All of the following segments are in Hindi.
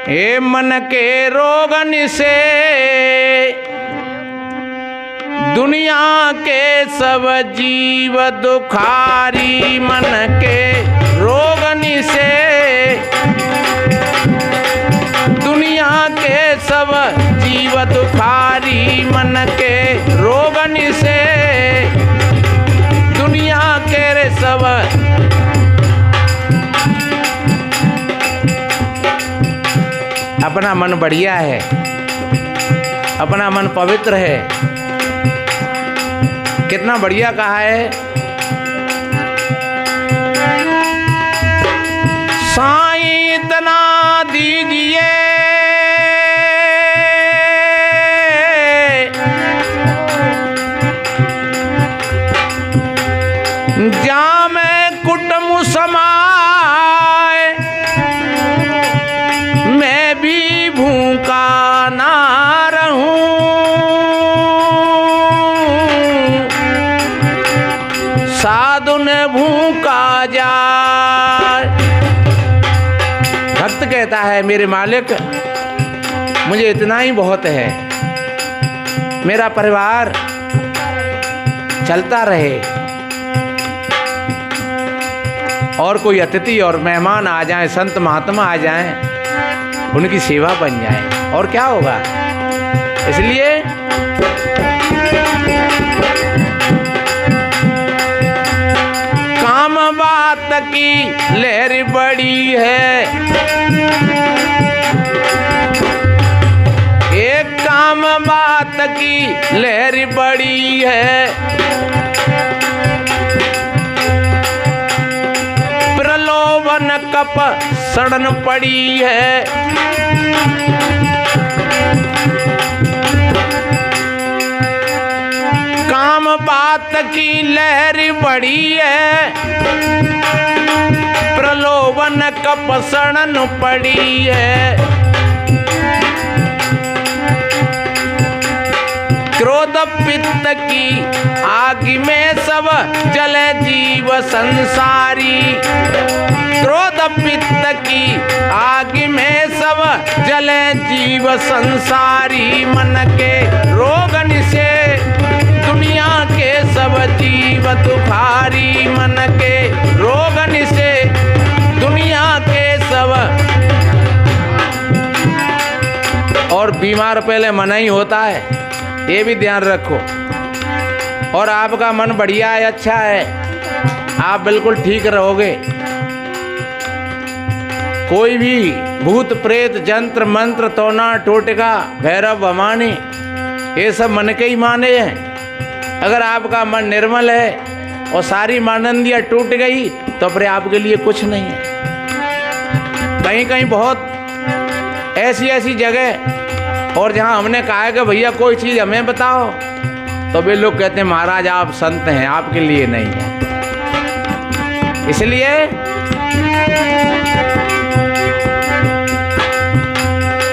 हे मन के रोगन से दुनिया के सब जीव दुखारी, मन के रोगन से दुनिया के सब जीव दुखारी, मन के रोगन से दुनिया के रे सब। अपना मन बढ़िया है, अपना मन पवित्र है। कितना बढ़िया कहा है, साईं इतना दीजिए जा मैं कुटुंब समाए, मैं भी भूखा ना रहूं, साधु ने भूखा जाए। भक्त कहता है मेरे मालिक मुझे इतना ही बहुत है, मेरा परिवार चलता रहे और कोई अतिथि और मेहमान आ जाएं, संत महात्मा आ जाएं, उनकी सेवा बन जाए और क्या होगा। इसलिए काम बात की लहर बड़ी है, एक काम बात की लहर बड़ी है, प्रलोभन कप सड़न पड़ी है, काम बात की लहर बड़ी है, प्रलोभन कप सड़न पड़ी है, क्रोध पित्त की आग में सब जले जीव संसारी, क्रोध पित्त की आग में सब जले जीव संसारी, मन के रोगन से दुनिया के सब जीव दुखारी, मन के रोगन से दुनिया के सब। और बीमार पहले मन ही होता है, ये भी ध्यान रखो। और आपका मन बढ़िया है, अच्छा है, आप बिल्कुल ठीक रहोगे। कोई भी भूत प्रेत जंत्र मंत्र तोना टोटका भैरव भवानी ये सब मन के ही माने हैं। अगर आपका मन निर्मल है और सारी मानंदियाँ टूट गई तो अपने आप के लिए कुछ नहीं है। कहीं कहीं बहुत ऐसी ऐसी जगह और जहाँ हमने कहा है कि भैया कोई चीज़ हमें बताओ, तो वे लोग कहते हैं महाराज आप संत हैं, आपके लिए नहीं है। इसलिए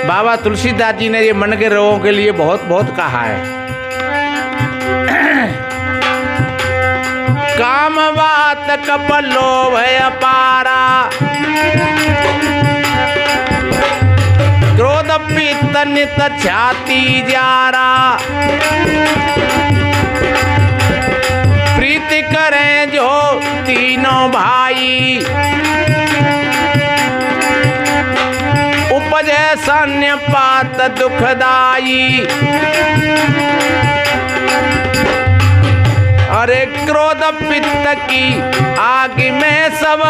बाबा तुलसीदास जी ने ये मन के रोगों के लिए बहुत बहुत कहा है। काम बात कपलो भय अपारा, क्रोध पित्त नित छाती जारा, प्रीति करें जो तीनों भाई, उपजे सन्य पात दुखदाई। अरे क्रोध पित्त की आग में सब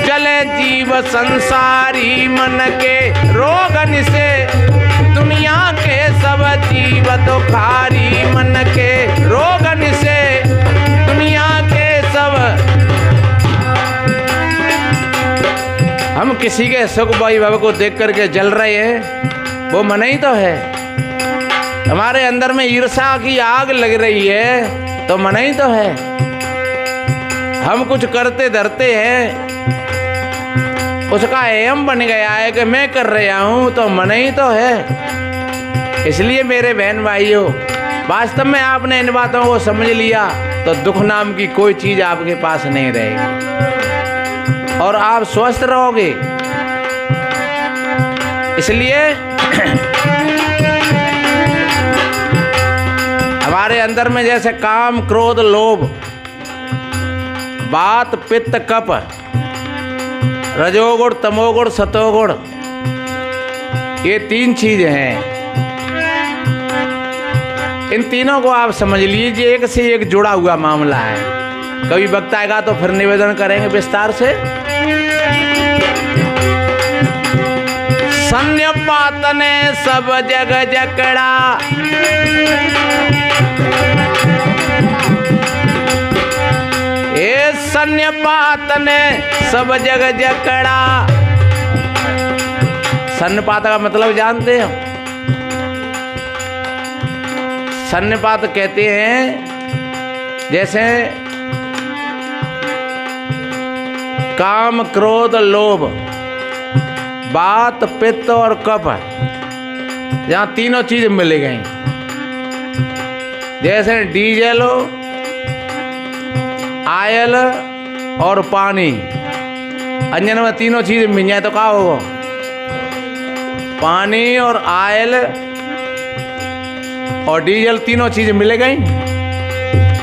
जले जीव संसारी, मन के रोगन से दुनिया के सब जीव दुखारी, मन के रोगन से दुनिया के सब। हम किसी के सुख वैभव को देख करके जल रहे हैं, वो मन ही तो है। हमारे अंदर में ईर्ष्या की आग लग रही है तो मन ही तो है। हम कुछ करते धरते हैं, उसका एम बन गया है कि मैं कर रहा हूँ, तो मन ही तो है। इसलिए मेरे बहन भाइयों, वास्तव में आपने इन बातों को समझ लिया तो दुख नाम की कोई चीज आपके पास नहीं रहेगी और आप स्वस्थ रहोगे। इसलिए हमारे अंदर में जैसे काम, क्रोध, लोभ, वात, पित्त, कफ, रजोगुण, तमोगुण, सतोगुण, ये 3 चीजें हैं। इन तीनों को आप समझ लीजिए, एक से एक जुड़ा हुआ मामला है। कभी वक्त आएगा तो फिर निवेदन करेंगे विस्तार से। सन्निपात ने सब जग जकड़ा, ए सन्निपात ने सब जग जकड़ा। सन्निपात का मतलब जानते हो? सन्निपात कहते हैं जैसे काम, क्रोध, लोभ, वात, पित्त और कफ, जहां तीनों चीज मिल गई। जैसे डीजल, आयल और पानी, अंजन में तीनों चीज मिल जाए तो क्या होगा? पानी और आयल और डीजल तीनों चीज मिल गई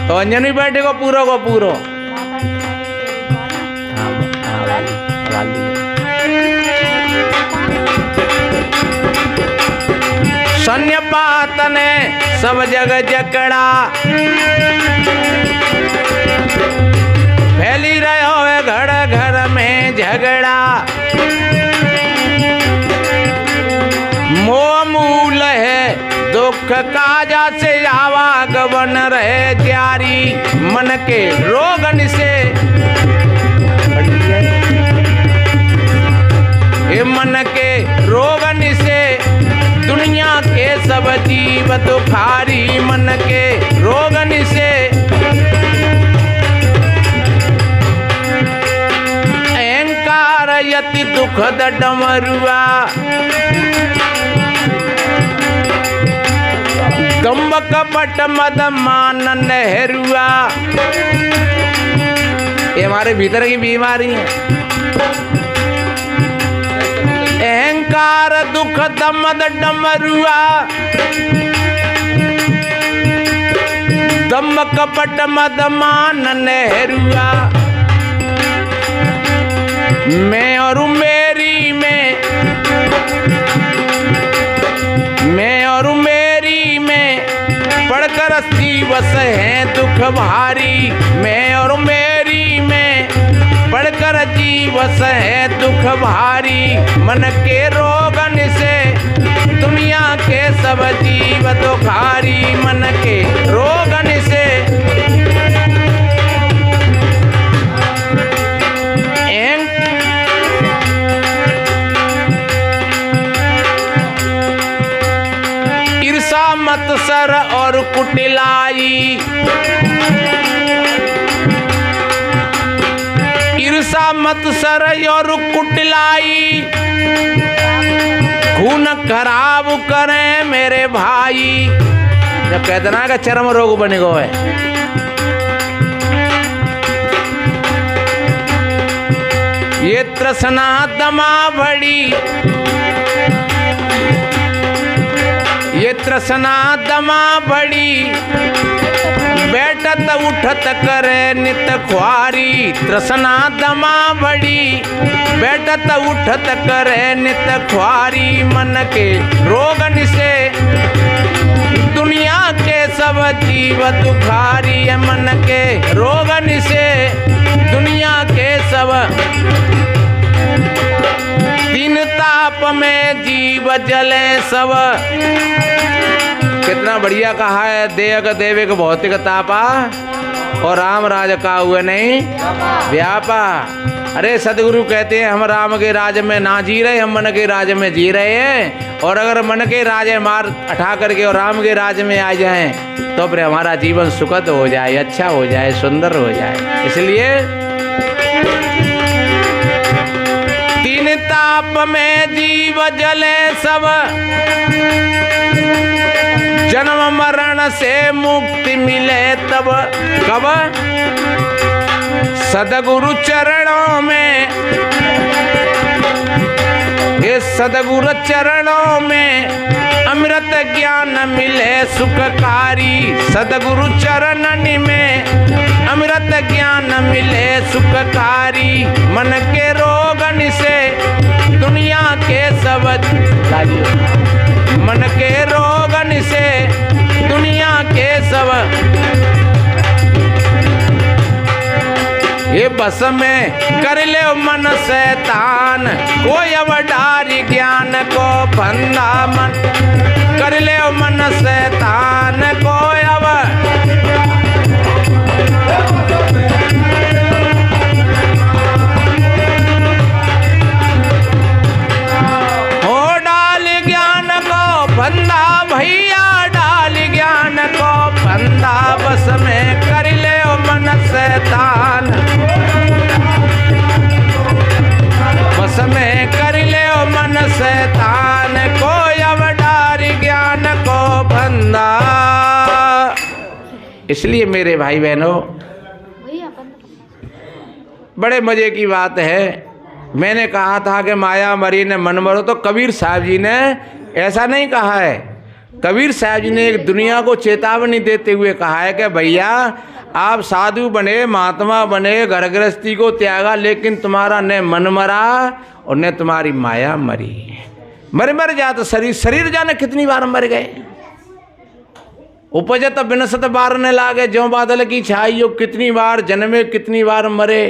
तो अंजन भी बैठेगा पूरा को पूरा। सन्निपात ने सब जग जकड़ा, फैली रहो है घर घर में झगड़ा। मोह मूल है दुख काजा से आवागमन रहे जारी, मन के रोगन से ये मन के रोगन से दुनिया के सब जीव दुखारी, मन के रोगन से अहंकार यति दुखद डमरुआ। दंभ कपट मद मान नहरुआ, ये हमारे भीतर की बीमारी है। अहंकार दुख दमद डमरुआ, दंभ कपट मद मान नहरुआ। मैं और मेरी में, मैं और मेरी में पढ़कर दिवस है दुख भारी। मैं और मेरी में पढ़कर जीवस है दुख भारी, मन के रोगन से दुनिया के सब जीव दुखारी, मन के रोगन से। ईर्षा मत्सर और कुटिलाई, ईर्षा मत्सर और कुटिलाई, खून खराब करें मेरे भाई। जब कहते ना का चरम रोग बने गो है। ये तृष्णा दमा भड़ी, ये तृष्णा दमा बड़ी, बैठत उठत करे नित ख्वारी। तृष्णा दमा बड़ी, बैठत उठत करे नित ख्वारी, मन के रोगन से दुनिया के सब जीव दुखारी। मन के रोगन से दुनिया के सब, दिन ताप में जीव जले सब। कितना बढ़िया कहा है, देह देवे को भौतिक तापा और राम राज का हुए नहीं व्यापा। अरे सदगुरु कहते हैं हम राम के राज में ना जी रहे, हम मन के राज में जी रहे हैं। और अगर मन के राज मार हटा करके और राम के राज में आ जाएं तो फिर हमारा जीवन सुखद हो जाए, अच्छा हो जाए, सुंदर हो जाए। इसलिए तीन ताप में जीव जले सब, जन्म मरण से मुक्ति मिले तब। कब? सदगुरु चरणों में, ये ये सदगुरु चरणों में अमृत ज्ञान मिले सुखकारी। सदगुरु चरणन में अमृत ज्ञान मिले सुखकारी। मन के रोगन से दुनिया के सब, मन के रोगन से दुनिया के सब ये बस में कर ले मन शैतान। कोई अब डारी ज्ञान को बंदा मन कर ले मन शैतान। कोई अब हो डाल ज्ञान को बंदा भैया, डाल ज्ञान को बंदा बस में कर ले मन शैतान। बस में कर ले मन शैतान। कोई अब डारी ज्ञान को बंदा। इसलिए मेरे भाई बहनों, बड़े मजे की बात है। मैंने कहा था कि माया मरी ने मन मरो, तो कबीर साहब जी ने ऐसा नहीं कहा है। कबीर साहब जी ने एक दुनिया को चेतावनी देते हुए कहा है कि भैया आप साधु बने, महात्मा बने, घर गृहस्थी को त्यागा, लेकिन तुम्हारा न मन मरा और न तुम्हारी माया मरी। मर जात शरीर जाने कितनी बार मर गए। उपजत बिनसत बार न लागे, ज्यों बादल की छाई हो। कितनी बार जन्मे, कितनी बार मरे,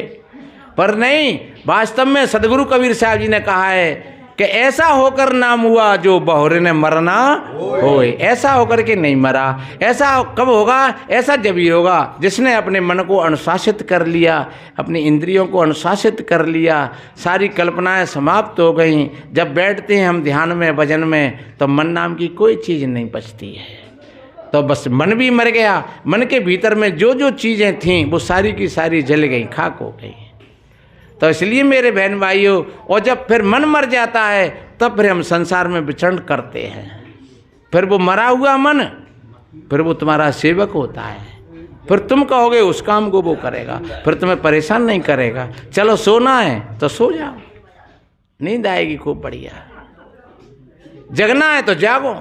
पर नहीं। वास्तव में सदगुरु कबीर साहब जी ने कहा है कि ऐसा होकर नाम हुआ जो बहुरे ने मरना होए। ऐसा होकर के नहीं मरा। ऐसा कब होगा? ऐसा जब ही होगा जिसने अपने मन को अनुशासित कर लिया, अपनी इंद्रियों को अनुशासित कर लिया, सारी कल्पनाएं समाप्त हो गई। जब बैठते हैं हम ध्यान में, भजन में, तो मन नाम की कोई चीज़ नहीं बचती है। तो बस मन भी मर गया। मन के भीतर में जो जो चीज़ें थीं वो सारी की सारी जल गई, खाक हो गई। तो इसलिए मेरे बहन भाइयों, और जब फिर मन मर जाता है तब फिर हम संसार में विचरण करते हैं। फिर वो मरा हुआ मन, फिर वो तुम्हारा सेवक होता है। फिर तुम कहोगे उस काम को वो करेगा, फिर तुम्हें परेशान नहीं करेगा। चलो सोना है तो सो जाओ, नींद आएगी खूब बढ़िया। जगना है तो जागो,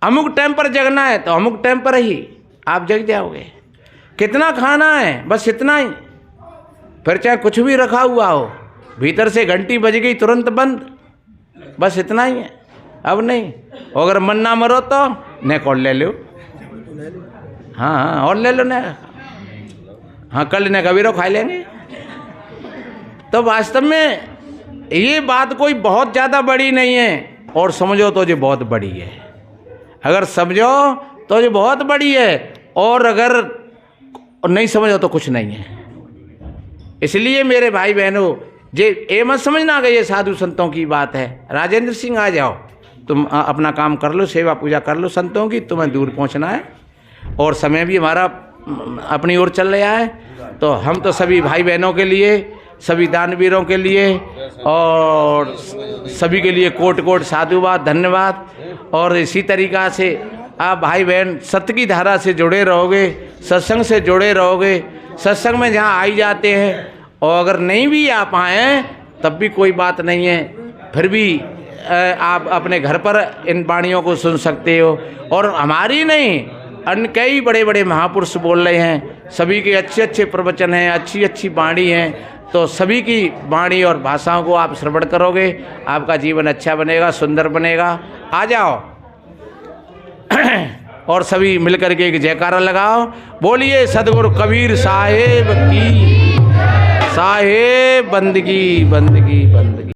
अमुक टाइम पर जगना है तो अमुक टाइम पर ही आप जग जाओगे। कितना खाना है, बस इतना ही। फिर चाहे कुछ भी रखा हुआ हो, भीतर से घंटी बज गई तुरंत बंद, बस इतना ही है। अब नहीं। अगर मन ना मरो तो नेक और ले लो। हाँ और ले लो ने। हाँ कल ने कबीरो खा लेंगे। तो वास्तव में ये बात कोई बहुत ज़्यादा बड़ी नहीं है, और समझो तो ये बहुत बड़ी है। अगर समझो तो ये बहुत बड़ी है, और अगर नहीं समझो तो कुछ नहीं है। इसलिए मेरे भाई बहनों, ये मत समझना कि ये साधु संतों की बात है। राजेंद्र सिंह आ जाओ, तुम अपना काम कर लो, सेवा पूजा कर लो संतों की, तुम्हें दूर पहुंचना है। और समय भी हमारा अपनी ओर चल रहा है। तो हम तो सभी भाई बहनों के लिए, सभी दानवीरों के लिए और सभी के लिए कोट कोट साधुवाद, धन्यवाद। और इसी तरीक़ा से आप भाई बहन सत्य की धारा से जुड़े रहोगे, सत्संग से जुड़े रहोगे। सत्संग में जहाँ आई जाते हैं, और अगर नहीं भी आ पाएँ तब भी कोई बात नहीं है, फिर भी आप अपने घर पर इन वाणियों को सुन सकते हो। और हमारी नहीं, अन्य कई बड़े बड़े महापुरुष बोल रहे हैं, सभी के अच्छे अच्छे प्रवचन हैं, अच्छी अच्छी वाणी हैं। तो सभी की वाणी और भाषाओं को आप श्रवण करोगे, आपका जीवन अच्छा बनेगा, सुंदर बनेगा। आ जाओ और सभी मिलकर के एक जयकारा लगाओ। बोलिए सदगुरु कबीर साहेब की, साहेब बंदगी बंदगी बंदगी।